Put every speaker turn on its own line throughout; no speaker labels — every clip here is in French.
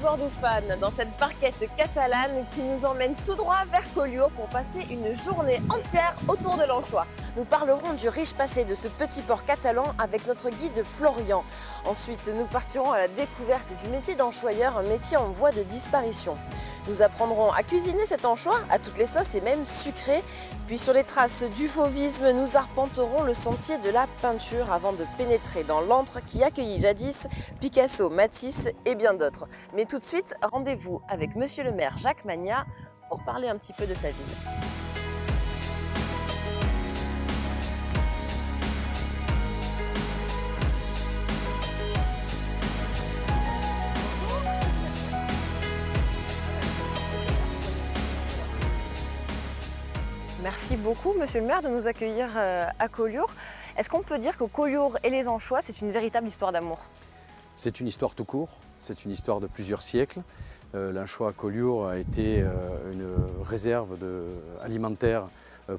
cordophane dans cette barquette catalane qui nous emmène tout droit vers Collioure pour passer une journée entière autour de l'anchois. Nous parlerons du riche passé de ce petit port catalan avec notre guide Florian. Ensuite, nous partirons à la découverte du métier d'anchoyeur, un métier en voie de disparition. Nous apprendrons à cuisiner cet anchois à toutes les sauces et même sucré. Puis sur les traces du fauvisme, nous arpenterons le sentier de la peinture avant de pénétrer dans l'antre qui accueillit jadis Picasso, Matisse et bien d'autres. Mais tout de suite, rendez-vous avec Monsieur le maire Jacques Magnat pour parler un petit peu de sa ville. Merci beaucoup, Monsieur le maire, de nous accueillir à Collioure. Est-ce qu'on peut dire que Collioure et les anchois, c'est une véritable histoire d'amour?
C'est une histoire tout court, c'est une histoire de plusieurs siècles. L'anchois à Collioure a été une réserve alimentaire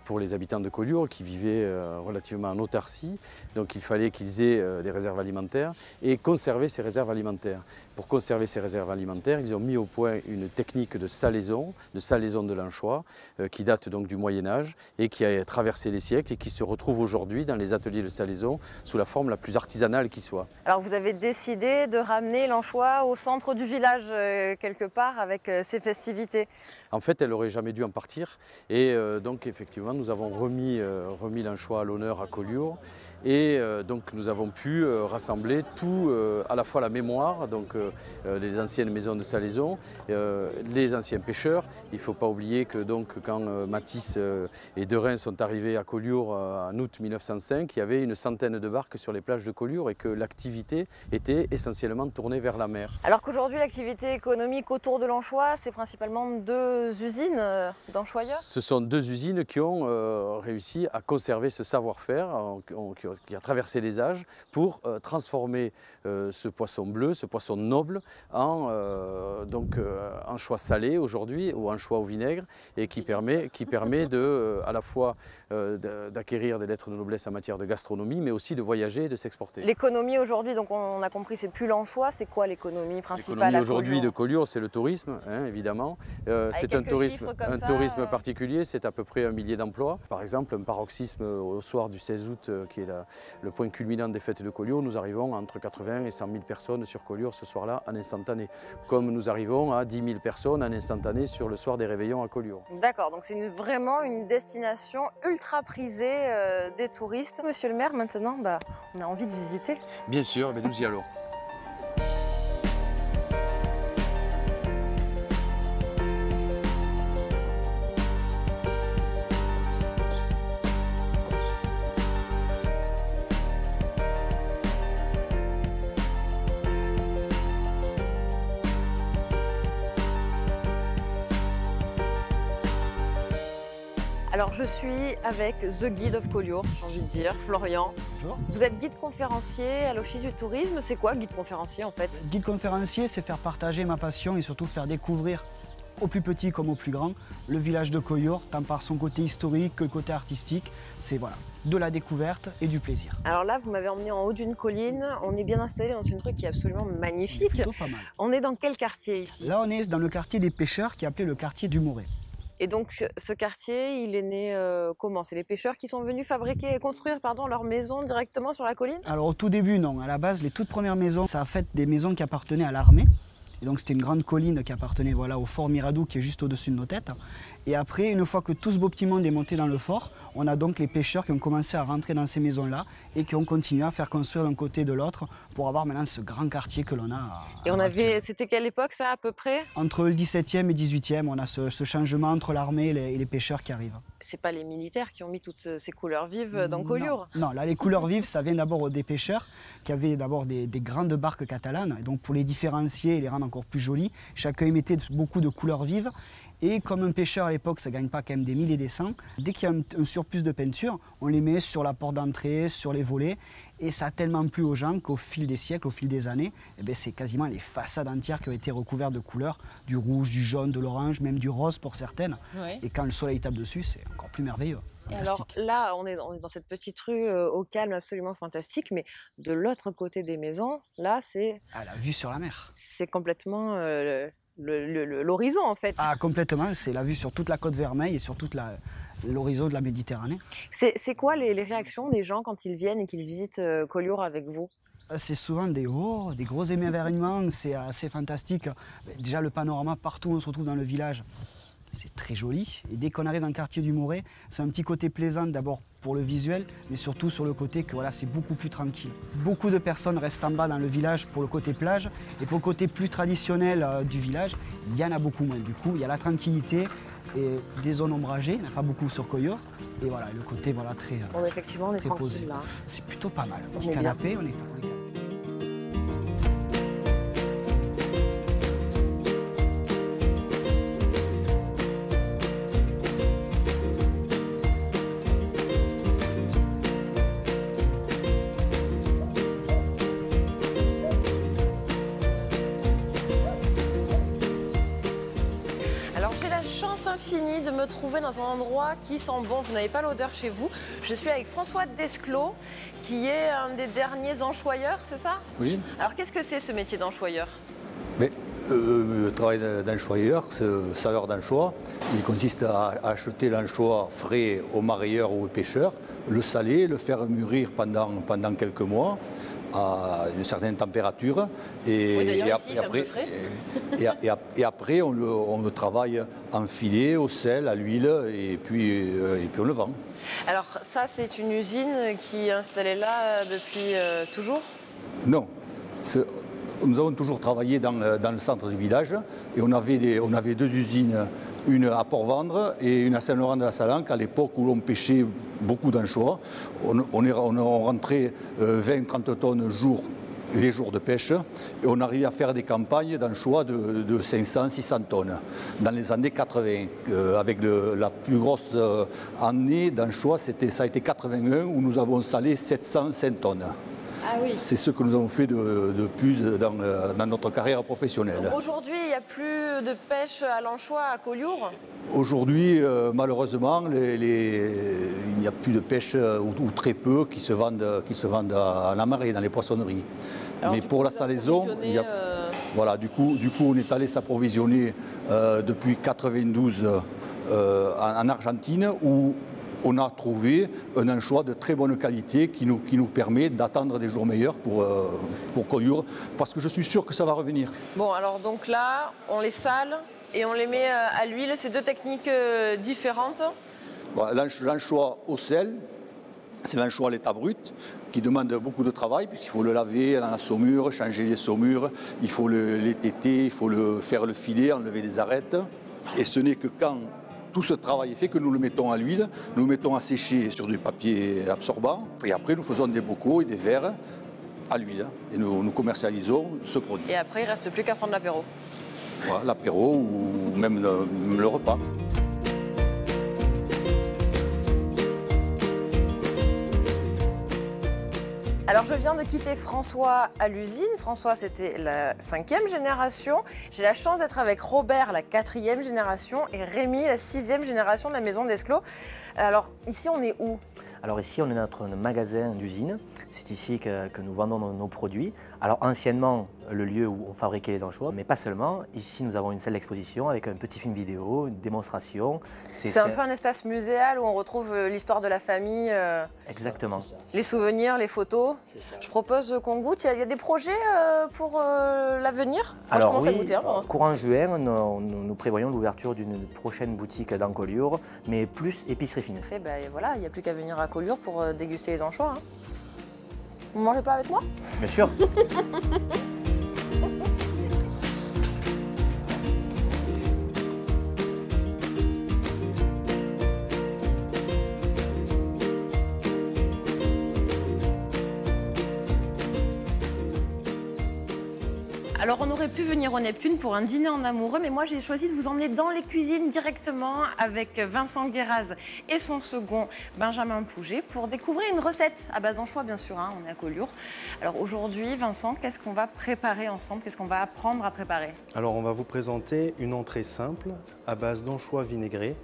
pour les habitants de Collioure qui vivaient relativement en autarcie. Donc il fallait qu'ils aient des réserves alimentaires et conserver ces réserves alimentaires. Pour conserver ces réserves alimentaires, ils ont mis au point une technique de salaison de l'anchois qui date donc du Moyen-Âge et qui a traversé les siècles et qui se retrouve aujourd'hui dans les ateliers de salaison sous la forme la plus artisanale qui soit.
Alors vous avez décidé de ramener l'anchois au centre du village quelque part avec ces festivités.
En fait, elle n'aurait jamais dû en partir et donc effectivement nous avons remis l'anchois à l'honneur à Collioure. Et donc nous avons pu rassembler tout, à la fois la mémoire, donc les anciennes maisons de salaison, les anciens pêcheurs. Il ne faut pas oublier que donc, quand Matisse et Derain sont arrivés à Collioure en août 1905, il y avait une centaine de barques sur les plages de Collioure et que l'activité était essentiellement tournée vers la mer.
Alors qu'aujourd'hui l'activité économique autour de l'anchois, c'est principalement deux usines d'anchoyeurs?
Ce sont deux usines qui ont réussi à conserver ce savoir-faire, qui a traversé les âges pour transformer ce poisson bleu, ce poisson noble en anchois salé aujourd'hui ou anchois au vinaigre et qui permet à la fois d'acquérir des lettres de noblesse en matière de gastronomie mais aussi de voyager et de s'exporter.
L'économie aujourd'hui, donc on a compris, c'est plus l'anchois, c'est quoi l'économie principale?
L'économie aujourd'hui de Collioure, c'est le tourisme, hein, évidemment. C'est un tourisme particulier, c'est à peu près 1 millier d'emplois. Par exemple, un paroxysme au soir du 16 août qui est le point culminant des fêtes de Collioure, nous arrivons à entre 80 et 100 000 personnes sur Collioure ce soir-là en instantané. Comme nous arrivons à 10 000 personnes en instantané sur le soir des réveillons à Collioure.
D'accord, donc c'est vraiment une destination ultra prisée des touristes. Monsieur le maire, maintenant, on a envie de visiter.
Bien sûr, mais nous y allons.
Alors je suis avec The Guide of Collioure, j'ai envie de dire, Florian.
Bonjour.
Vous êtes guide conférencier à l'Office du tourisme, c'est quoi guide conférencier en fait?
Guide conférencier, c'est faire partager ma passion et surtout faire découvrir aux plus petits comme aux plus grands le village de Collioure, tant par son côté historique que le côté artistique. C'est voilà, de la découverte et du plaisir.
Alors là, vous m'avez emmené en haut d'une colline, on est bien installé dans une truc qui est absolument magnifique.
Plutôt pas mal.
On est dans quel quartier ici?
Là, on est dans le quartier des pêcheurs qui est appelé le quartier du Moret.
Et donc ce quartier, il est né comment? C'est les pêcheurs qui sont venus construire leur maison directement sur la colline?
Alors au tout début, non. À la base, les toutes premières maisons, ça a fait des maisons qui appartenaient à l'armée. Et donc c'était une grande colline qui appartenait au fort Miradou qui est juste au-dessus de nos têtes. Et après, une fois que tout ce beau petit monde est monté dans le fort, on a donc les pêcheurs qui ont commencé à rentrer dans ces maisons-là et qui ont continué à faire construire d'un côté et de l'autre pour avoir maintenant ce grand quartier que l'on a.
Et c'était quelle époque ça à peu près?
Entre le 17e et 18e, on a ce changement entre l'armée et les pêcheurs qui arrivent.
C'est pas les militaires qui ont mis toutes ces couleurs vives dans Collioure?
Non, là les couleurs vives, ça vient d'abord des pêcheurs qui avaient d'abord des grandes barques catalanes. Et donc pour les différencier et les rendre encore plus jolis, chacun y mettait beaucoup de couleurs vives. Et comme un pêcheur à l'époque, ça ne gagne pas quand même des milliers et des cents, dès qu'il y a un surplus de peinture, on les met sur la porte d'entrée, sur les volets. Et ça a tellement plu aux gens qu'au fil des siècles, au fil des années, c'est quasiment les façades entières qui ont été recouvertes de couleurs, du rouge, du jaune, de l'orange, même du rose pour certaines.
Ouais.
Et quand le soleil tape dessus, c'est encore plus merveilleux.
Et alors là, on est dans cette petite rue au calme absolument fantastique, mais de l'autre côté des maisons, là, c'est...
Ah, la vue sur la mer.
C'est complètement l'horizon en fait.
Ah, complètement, c'est la vue sur toute la côte Vermeille et sur toute l'horizon de la Méditerranée.
C'est quoi les réactions des gens quand ils viennent et qu'ils visitent Collioure avec vous?
C'est souvent des gros émerveillements, c'est assez fantastique. Déjà le panorama, partout où on se retrouve dans le village, c'est très joli. Et dès qu'on arrive dans le quartier du Moret, c'est un petit côté plaisant d'abord pour le visuel, mais surtout sur le côté que voilà, c'est beaucoup plus tranquille. Beaucoup de personnes restent en bas dans le village pour le côté plage, et pour le côté plus traditionnel du village, il y en a beaucoup moins. Du coup, il y a la tranquillité et des zones ombragées, il n'y en a pas beaucoup sur Collioure. Et voilà, le côté voilà, très
Bon, effectivement, on est tranquille
posé.
là.
C'est plutôt pas mal.
On
Petit
est bien.
canapé, on est
Alors j'ai la chance infinie de me trouver dans un endroit qui sent bon. Vous n'avez pas l'odeur chez vous. Je suis avec François Desclos, qui est un des derniers anchoyeurs, c'est ça?
Oui.
Alors qu'est-ce que c'est ce métier d'anchoyeur?
Mais, le travail d'anchoyeur, saveur d'anchois, il consiste à acheter l'anchois frais aux marailleurs ou aux pêcheurs, le saler, le faire mûrir pendant quelques mois à une certaine température.
Oui, d'ailleurs, ici, il fait un peu frais.
Et après, on le travaille en filet, au sel, à l'huile, et puis on le vend.
Alors ça, c'est une usine qui est installée là depuis toujours?
Non. Nous avons toujours travaillé dans le centre du village et on avait deux usines, une à Port-Vendre et une à Saint-Laurent-de-la-Salanque à l'époque où l'on pêchait beaucoup d'anchois. On rentrait 20-30 tonnes les jours de pêche et on arrivait à faire des campagnes d'anchois de 500-600 tonnes dans les années 80. Avec la plus grosse année d'anchois, ça a été 81 où nous avons salé 705 tonnes.
Ah oui.
C'est ce que nous avons fait de plus dans notre carrière professionnelle.
Aujourd'hui, il n'y a plus de pêche à l'anchois à Collioure?
Aujourd'hui, malheureusement, il n'y a plus de pêche ou très peu qui se vendent à la marée, dans les poissonneries.
Alors,
mais pour la salaison, voilà, du coup, on est allé s'approvisionner depuis 92 en Argentine où on a trouvé un anchois de très bonne qualité qui nous permet d'attendre des jours meilleurs pour Collioure, parce que je suis sûr que ça va revenir.
Bon, alors donc là, on les sale et on les met à l'huile. C'est deux techniques différentes.
Voilà, l'anchois au sel, c'est l'anchois à l'état brut qui demande beaucoup de travail puisqu'il faut le laver dans la saumure, changer les saumures, il faut les téter, il faut faire le filet, enlever les arêtes. Et ce n'est que quand tout ce travail est fait que nous le mettons à l'huile, nous le mettons à sécher sur du papier absorbant et après nous faisons des bocaux et des verres à l'huile et nous commercialisons ce produit.
Et après, il ne reste plus qu'à prendre l'apéro.
Voilà, l'apéro ou même le repas.
Alors je viens de quitter François à l'usine. François, c'était la 5e génération. J'ai la chance d'être avec Robert, la 4e génération, et Rémi, la 6e génération de la maison Desclos. Alors ici, on est où?
Alors ici, on est dans notre magasin d'usine. C'est ici que nous vendons nos produits. Alors anciennement, le lieu où on fabriquait les anchois, mais pas seulement. Ici, nous avons une salle d'exposition avec un petit film vidéo, une démonstration.
C'est un peu un espace muséal où on retrouve l'histoire de la famille.
Exactement.
Les souvenirs, les photos. Je propose qu'on goûte. Il y a des projets pour l'avenir?
Alors
je commence
oui,
à goûter.
courant juin, nous prévoyons l'ouverture d'une prochaine boutique dans Collioure, mais plus épicerie fine.
Voilà, il n'y a plus qu'à venir à Collioure pour déguster les anchois. Hein. Vous ne mangez pas avec moi?
Bien sûr.
Alors on aurait pu venir au Neptune pour un dîner en amoureux, mais moi j'ai choisi de vous emmener dans les cuisines directement avec Vincent Guéraz et son second Benjamin Pouget pour découvrir une recette à base d'anchois bien sûr, hein, on est à Collioure. Alors aujourd'hui Vincent, qu'est-ce qu'on va préparer ensemble? Qu'est-ce qu'on va apprendre à préparer?
Alors on va vous présenter une entrée simple à base d'anchois vinaigrés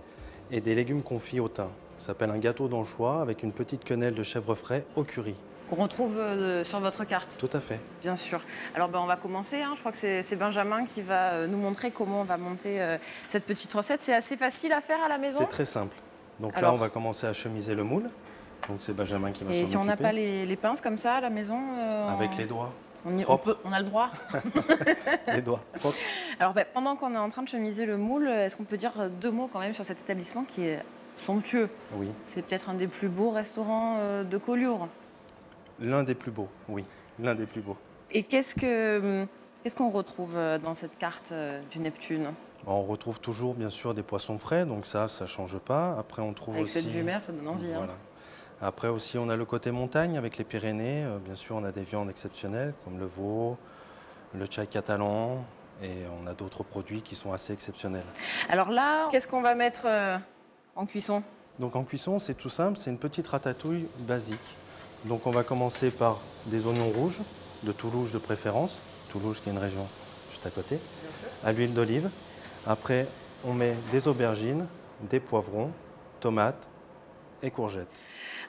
et des légumes confits au thym. Ça s'appelle un gâteau d'anchois avec une petite quenelle de chèvre frais au curry.
Qu'on retrouve sur votre carte.
Tout à fait.
Bien sûr. Alors on va commencer. Je crois que c'est Benjamin qui va nous montrer comment on va monter cette petite recette. C'est assez facile à faire à la maison?
C'est très simple. Donc
alors,
là, on va commencer à chemiser le moule. Donc c'est Benjamin qui va s'en occuper.
Et si on n'a pas les pinces comme ça à la maison
Avec les doigts.
On a le droit.
Les doigts.
Alors pendant qu'on est en train de chemiser le moule, est-ce qu'on peut dire 2 mots quand même sur cet établissement qui est somptueux?
Oui.
C'est peut-être un des plus beaux restaurants de Collioure.
L'un des plus beaux, oui. L'un des plus beaux.
Et qu'est-ce qu'on retrouve dans cette carte du Neptune?
On retrouve toujours, bien sûr, des poissons frais, donc ça ne change pas. Après, on trouve
avec
aussi...
cette vue mer, ça donne envie.
Voilà. Après aussi, on a le côté montagne avec les Pyrénées. Bien sûr, on a des viandes exceptionnelles comme le veau, le tchai catalan et on a d'autres produits qui sont assez exceptionnels.
Alors là, qu'est-ce qu'on va mettre en cuisson?
Donc en cuisson, c'est tout simple, c'est une petite ratatouille basique. Donc on va commencer par des oignons rouges, de Toulouse de préférence. Toulouse qui est une région juste à côté. À l'huile d'olive. Après, on met des aubergines, des poivrons, tomates et courgettes.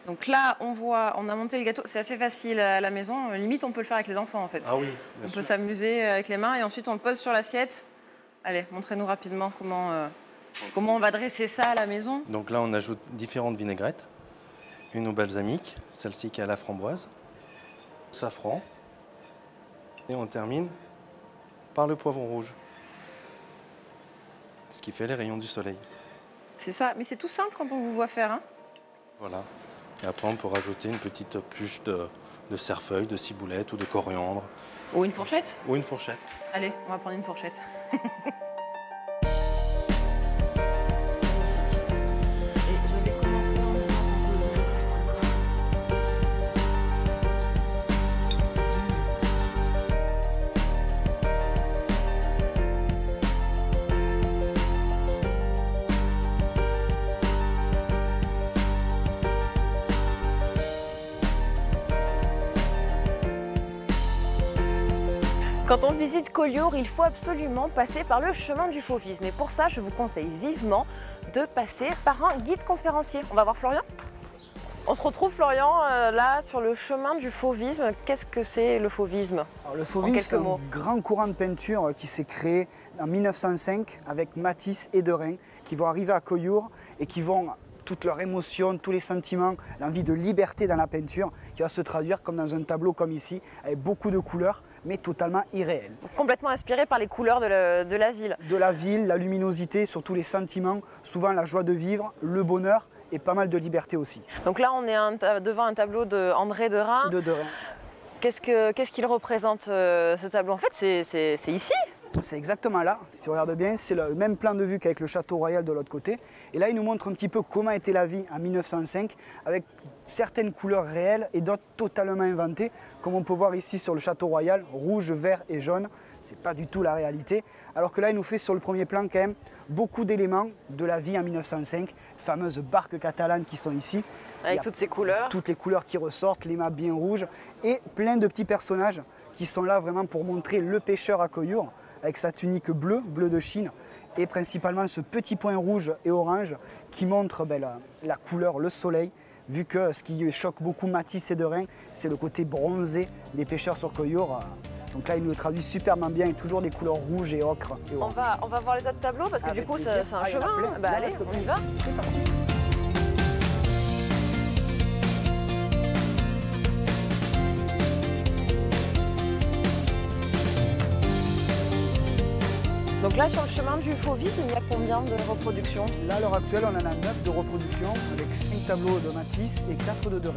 Donc là, on a monté le gâteau. C'est assez facile à la maison. Limite, on peut le faire avec les enfants, en fait.
Ah oui,
on peut s'amuser avec les mains et ensuite on le pose sur l'assiette. Allez, montrez-nous rapidement comment on va dresser ça à la maison.
Donc là, on ajoute différentes vinaigrettes. Une au balsamique, celle-ci qui est à la framboise, safran. Et on termine par le poivron rouge. Ce qui fait les rayons du soleil.
C'est ça, mais c'est tout simple quand on vous voit faire.
Voilà. Et après, on peut rajouter une petite pluche de cerfeuil, de ciboulette ou de coriandre.
Ou une fourchette?
Ou une fourchette.
Allez, on va prendre une fourchette.
Quand on visite Collioure, il faut absolument passer par le chemin du fauvisme. Et pour ça, je vous conseille vivement de passer par un guide conférencier. On va voir Florian? On se retrouve, Florian, là, sur le chemin du fauvisme. Qu'est-ce que c'est le fauvisme?
Alors, le fauvisme, c'est un grand courant de peinture qui s'est créé en 1905 avec Matisse et Derain, qui vont arriver à Collioure et qui vont... toutes leurs émotions, tous les sentiments, l'envie de liberté dans la peinture qui va se traduire comme dans un tableau comme ici, avec beaucoup de couleurs, mais totalement irréelles.
Complètement inspiré par les couleurs de la ville.
De la ville, la luminosité, surtout les sentiments, souvent la joie de vivre, le bonheur et pas mal de liberté aussi.
Donc là, on est devant un tableau d'André Derain.
De Derain.
Qu'est-ce qu'il représente ce tableau? En fait, c'est ici.
C'est exactement là, si tu regardes bien, c'est le même plan de vue qu'avec le château royal de l'autre côté. Et là, il nous montre un petit peu comment était la vie en 1905, avec certaines couleurs réelles et d'autres totalement inventées, comme on peut voir ici sur le château royal, rouge, vert et jaune. C'est pas du tout la réalité. Alors que là, il nous fait sur le premier plan quand même beaucoup d'éléments de la vie en 1905, fameuses barques catalanes qui sont ici.
Avec toutes ces couleurs.
Toutes les couleurs qui ressortent, les mâts bien rouges et plein de petits personnages qui sont là vraiment pour montrer le pêcheur à Collioure, avec sa tunique bleue, bleu de Chine, et principalement ce petit point rouge et orange qui montre la couleur, le soleil, vu que ce qui choque beaucoup Matisse et Derain, c'est le côté bronzé des pêcheurs sur Collioure. Donc là, il nous le traduit superment bien, avec toujours des couleurs rouges et ocre. Et
on va voir les autres tableaux, parce que du coup, c'est un chemin. Allez, on y va.
C'est parti.
Donc là, sur le chemin du fauvisme, il y a combien de reproductions?
Là, à l'heure actuelle, on en a 9 de reproductions, avec 5 tableaux de Matisse et 4 de Derain.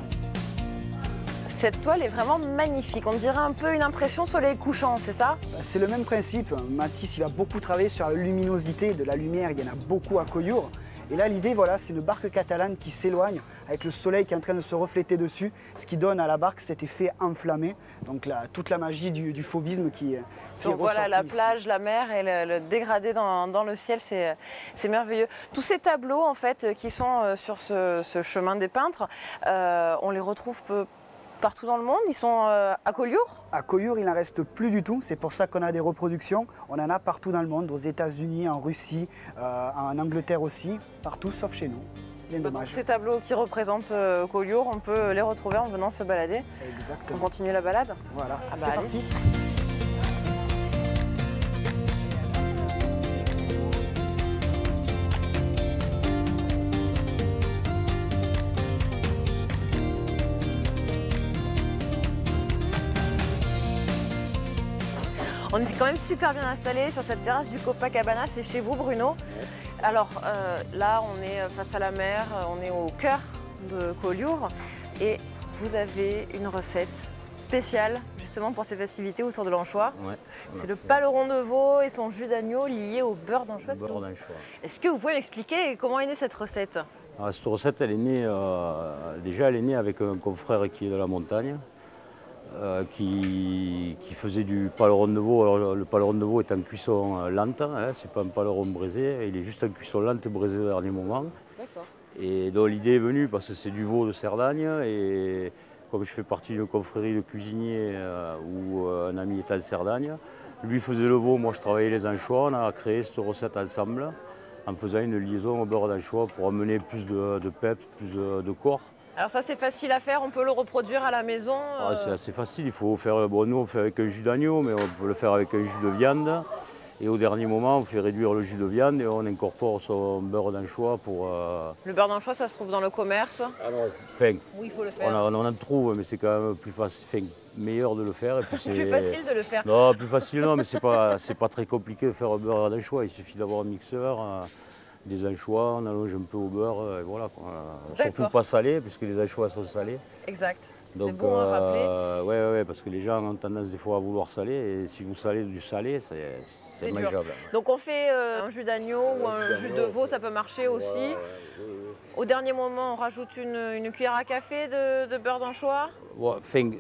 Cette toile est vraiment magnifique. On dirait un peu une impression soleil couchant, c'est ça?
C'est le même principe. Matisse, il va beaucoup travailler sur la luminosité de la lumière. Il y en a beaucoup à Collioure. Et là, l'idée, voilà, c'est une barque catalane qui s'éloigne avec le soleil qui est en train de se refléter dessus, ce qui donne à la barque cet effet enflammé. Donc là, toute la magie du fauvisme qui est
donc voilà, la
ici.
plage, la mer et le dégradé dans le ciel, c'est merveilleux. Tous ces tableaux, en fait, qui sont sur ce chemin des peintres, on les retrouve partout dans le monde. Ils sont à Collioure?
À Collioure, il n'en reste plus du tout. C'est pour ça qu'on a des reproductions. On en a partout dans le monde, aux États-Unis, en Russie, en Angleterre aussi, partout sauf chez nous. plein
Donc
d'hommages.
ces tableaux qui représentent Collioure, on peut les retrouver en venant se balader. On
Exactement.
continue la balade?
Voilà,
Ah bah,
c'est
allez.
parti.
On est quand même super bien installé sur cette terrasse du Copacabana, c'est chez vous Bruno. Alors là on est face à la mer, on est au cœur de Collioure et vous avez une recette spéciale justement pour ces festivités autour de l'anchois.
Ouais,
C'est le paleron de veau et son jus d'agneau lié au beurre d'anchois.
beurre d'anchois.
Est-ce que vous pouvez m'expliquer comment est née cette recette?
Alors, cette recette, elle est née, déjà elle est née avec un confrère qui est de la montagne, qui faisait du paleron de veau. Alors, le paleron de veau est en cuisson lente, hein, c'est pas un paleron braisé, il est juste en cuisson lente et braisé au dernier moment.
D'accord.
Et donc l'idée est venue parce que c'est du veau de Cerdagne et comme je fais partie d'une confrérie de cuisiniers où un ami est en Cerdagne, lui faisait le veau, moi je travaillais les anchois, on a créé cette recette ensemble en faisant une liaison au beurre d'anchois pour amener plus de peps, plus de corps.
Alors ça c'est facile à faire, on peut le reproduire à la maison.
Ah, c'est assez facile, il faut faire, bon, nous on fait avec un jus d'agneau, mais on peut le faire avec un jus de viande. Et au dernier moment, on fait réduire le jus de viande et on incorpore son beurre d'anchois pour...
Le beurre d'anchois, ça se trouve dans le commerce.
Enfin,
Oui, il faut le faire.
on en trouve, mais c'est quand même plus facile, enfin, meilleur de le faire. Et puis
C'est plus facile de le faire.
Non, plus facile non, mais c'est pas très compliqué de faire un beurre d'anchois. Il suffit d'avoir un mixeur, des anchois, on allonge un peu au beurre, et voilà. Quoi. Surtout pas salé, puisque les anchois sont salés.
Exact.
Donc,
c'est bon à rappeler.
Ouais, parce que les gens ont tendance des fois à vouloir saler, et si vous salez du salé, c'est
dur.
mangeable.
Donc on fait un jus d'agneau ou un jus de veau, ça peut marcher aussi. Au dernier moment, on rajoute une cuillère à café de beurre d'anchois.
Ouais, enfin,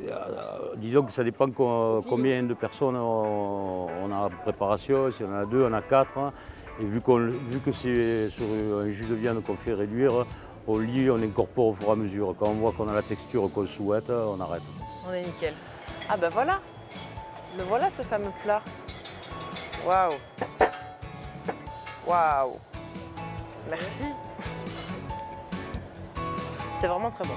disons que ça dépend combien de personnes on a en préparation. Si on en a 2, on a 4. Et vu que c'est sur un jus de viande qu'on fait réduire, au lit, on incorpore au fur et à mesure. Quand on voit qu'on a la texture qu'on souhaite, on arrête.
On est nickel. Ah ben voilà, le voilà ce fameux plat. Waouh. Waouh. Merci. C'est vraiment très bon.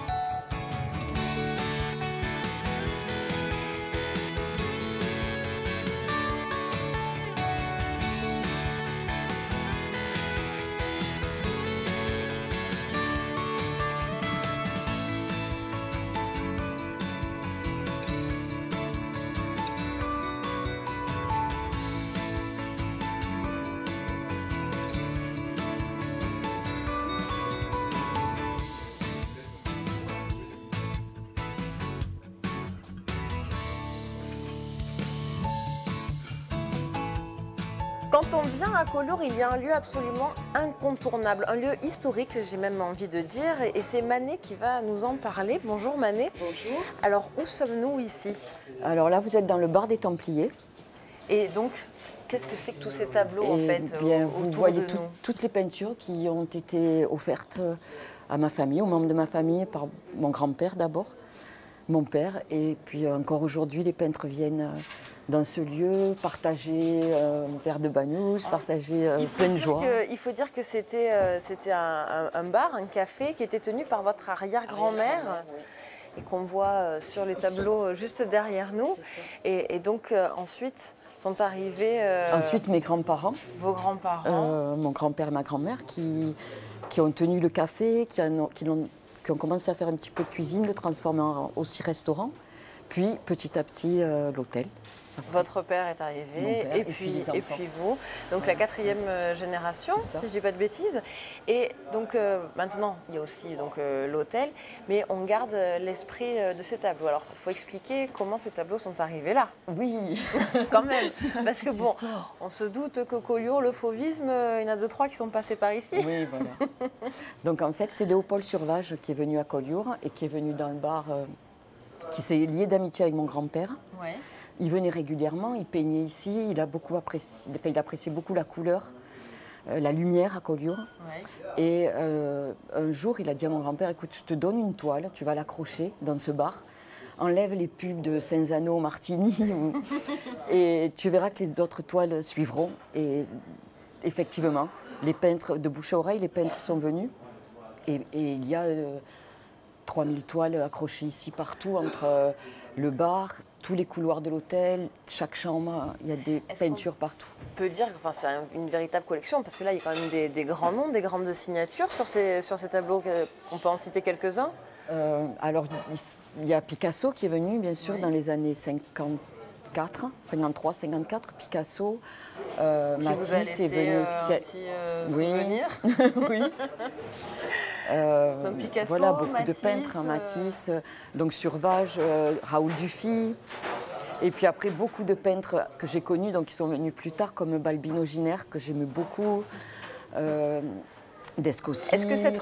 Quand on vient à Collioure, il y a un lieu absolument incontournable, un lieu historique, j'ai même envie de dire, et c'est Mané qui va nous en parler. Bonjour Mané.
Bonjour.
Alors où sommes-nous ici?
Alors là, vous êtes dans le bar des Templiers.
Et donc, qu'est-ce que c'est que tous ces tableaux en
Et
fait
bien,
autour
vous
de
voyez
nous
toutes les peintures qui ont été offertes à ma famille, aux membres de ma famille, par mon grand-père d'abord, mon père. Et puis encore aujourd'hui, les peintres viennent dans ce lieu partager un verre de banous, partager plein de joie.
Il faut dire que c'était un bar, un café qui était tenu par votre arrière-grand-mère. Et qu'on voit sur les tableaux juste derrière nous. Et donc ensuite sont arrivés...
Ensuite mes grands-parents,
vos grands-parents.
mon grand-père et ma grand-mère qui ont tenu le café, qui ont commencé à faire un petit peu de cuisine, le transformer en aussi restaurant. Puis petit à petit l'hôtel.
Votre père est arrivé,
père,
et puis vous, donc la 4e génération, si je ne dis pas de bêtises. Et donc maintenant, il y a aussi l'hôtel, mais on garde l'esprit de ces tableaux. Alors, il faut expliquer comment ces tableaux sont arrivés là.
Oui,
quand même. Parce que bon, on se doute que Collioure, le fauvisme, il y en a 2-3 qui sont passés par ici.
Oui, voilà. Donc en fait, c'est Léopold Survage qui est venu à Collioure et qui est venu dans le bar, qui s'est lié d'amitié avec mon grand-père.
Ouais.
Il venait régulièrement, il peignait ici, il appréciait beaucoup la couleur, la lumière à Collioure.
Ouais.
Et un jour, il a dit à mon grand-père, écoute, je te donne une toile, tu vas l'accrocher dans ce bar, enlève les pubs de Cinzano, Martini, et tu verras que les autres toiles suivront. Et effectivement, les peintres, de bouche à oreille, les peintres sont venus. Et il y a 3000 toiles accrochées ici partout, entre le bar, tous les couloirs de l'hôtel, chaque chambre, il y a des peintures partout.
On peut dire que c'est une véritable collection, parce que là, il y a quand même des grands noms, des grandes signatures sur ces tableaux. On peut en citer quelques-uns.
Alors, il y a Picasso qui est venu, bien sûr, dans les années 53, 54. Picasso, Matisse est venu.
Un petit souvenir.
Oui.
Donc Picasso,
voilà, beaucoup
Matisse,
de peintres, Matisse, donc Survage, Raoul Dufy. Et puis après, beaucoup de peintres que j'ai connus, donc qui sont venus plus tard, comme Balbino Giner, que j'aimais beaucoup. Descossi.
Est-ce que cette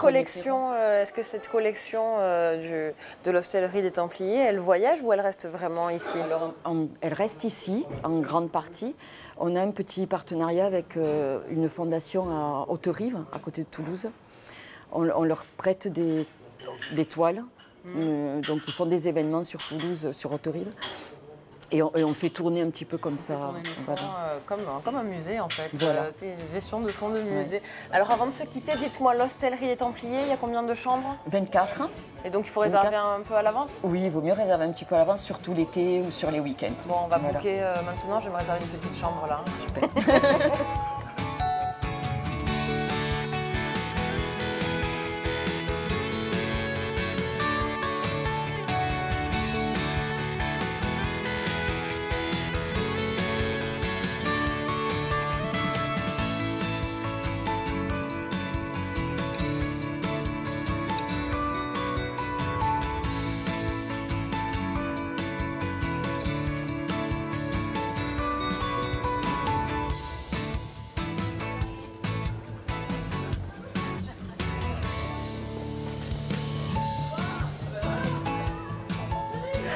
collection, de l'hostellerie des Templiers, elle voyage ou elle reste vraiment ici?
Alors, elle reste ici, en grande partie. On a un petit partenariat avec une fondation à Haute-Rive, à côté de Toulouse. On leur prête des toiles. Donc ils font des événements sur Toulouse, sur Haute-Rive. Et on fait tourner un petit peu comme ça.
Comme un musée en fait.
Voilà.
C'est une gestion de fonds de musée. Ouais. Alors avant de se quitter, dites-moi, l'hostellerie des Templiers, il y a combien de chambres?
24.
Et donc il faut réserver un peu à l'avance?
Oui, il vaut mieux réserver un petit peu à l'avance, surtout l'été ou sur les week-ends.
Bon, on va booker maintenant, je vais me réserver une petite chambre là.
Super.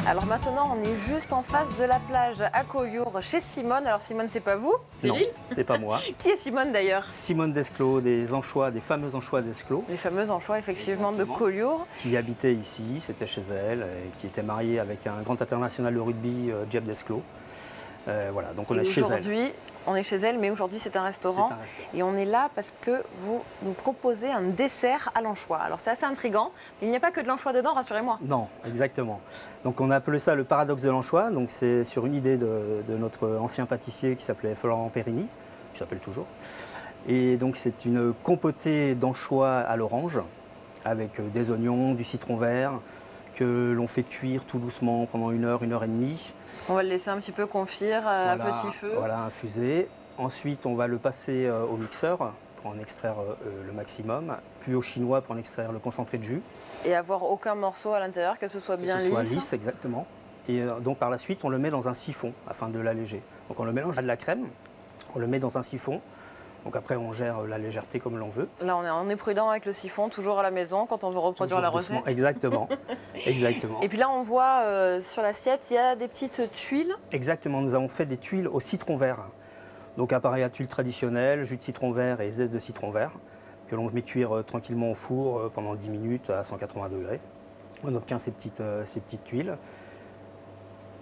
Alors maintenant, on est juste en face de la plage à Collioure, chez Simone. Alors Simone, c'est pas vous? C'est
Non,
lui?
c'est pas moi.
Qui est Simone d'ailleurs?
Simone Desclos, des fameux anchois Desclos.
Les fameux anchois, effectivement, de Collioure.
Qui habitait ici, c'était chez elle, et qui était mariée avec un grand international de rugby, Jeb Desclos. Voilà, donc on est chez elle.
Aujourd'hui, on est chez elle, mais aujourd'hui c'est un restaurant. Et on est là parce que vous nous proposez un dessert à l'anchois. Alors c'est assez intriguant, mais il n'y a pas que de l'anchois dedans, rassurez-moi.
Non, exactement. Donc on a appelé ça le paradoxe de l'anchois. Donc c'est sur une idée de notre ancien pâtissier qui s'appelait Florent Périni, qui s'appelle toujours. Et donc c'est une compotée d'anchois à l'orange, avec des oignons, du citron vert, que l'on fait cuire tout doucement pendant 1 heure, 1 heure et demie.
On va le laisser un petit peu confire à petit feu.
Voilà, infuser. Ensuite, on va le passer au mixeur pour en extraire le maximum, puis au chinois pour en extraire le concentré de jus.
Et avoir aucun morceau à l'intérieur, que ce soit bien lisse.
Que ce soit lisse, exactement. Et donc par la suite, on le met dans un siphon afin de l'alléger. Donc on le mélange à de la crème, on le met dans un siphon. Donc après, on gère la légèreté comme l'on veut.
Là, on est prudent avec le siphon, toujours à la maison, quand on veut reproduire la recette.
Exactement. Exactement.
Et puis là, on voit sur l'assiette, il y a des petites tuiles.
Exactement, nous avons fait des tuiles au citron vert. Donc appareil à tuiles traditionnel, jus de citron vert et zeste de citron vert, que l'on met cuire tranquillement au four pendant 10 minutes à 180 degrés. On obtient ces petites tuiles.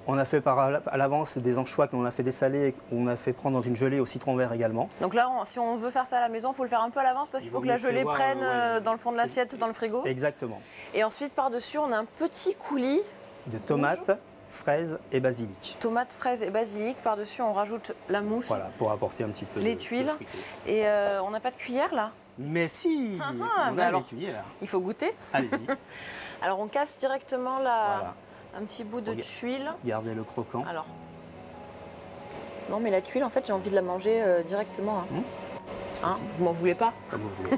On a fait à l'avance des anchois que l'on a fait dessaler, qu'on a fait prendre dans une gelée au citron vert également.
Donc là, si on veut faire ça à la maison, il faut le faire un peu à l'avance parce qu'il faut que la gelée prenne dans le fond de l'assiette, dans le frigo.
Exactement.
Et ensuite, par-dessus, on a un petit coulis
de tomates, fraises et basilic.
Tomates, fraises et basilic. Par-dessus, on rajoute la mousse.
Voilà, pour apporter un petit peu
les tuiles. Et on n'a pas de cuillère là?
Mais si, on a des cuillères.
Il faut goûter.
Allez-y.
Alors on casse directement un petit bout de tuile.
Gardez le croquant.
Alors, non mais la tuile, en fait, j'ai envie de la manger directement. Vous m'en voulez pas?
Comme vous voulez.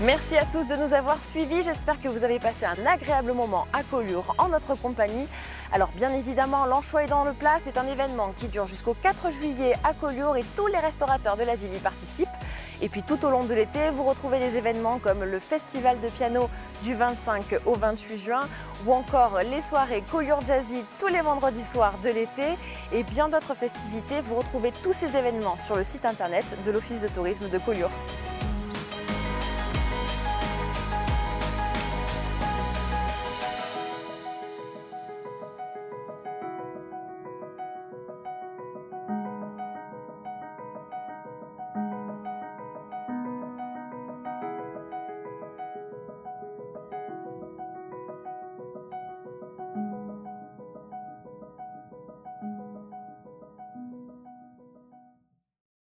Merci à tous de nous avoir suivis. J'espère que vous avez passé un agréable moment à Collioure en notre compagnie. Alors bien évidemment, l'anchois est dans le plat. C'est un événement qui dure jusqu'au 4 juillet à Collioure et tous les restaurateurs de la ville y participent. Et puis tout au long de l'été, vous retrouvez des événements comme le festival de piano du 25 au 28 juin ou encore les soirées Collioure Jazzy tous les vendredis soirs de l'été et bien d'autres festivités. Vous retrouvez tous ces événements sur le site internet de l'Office de tourisme de Collioure.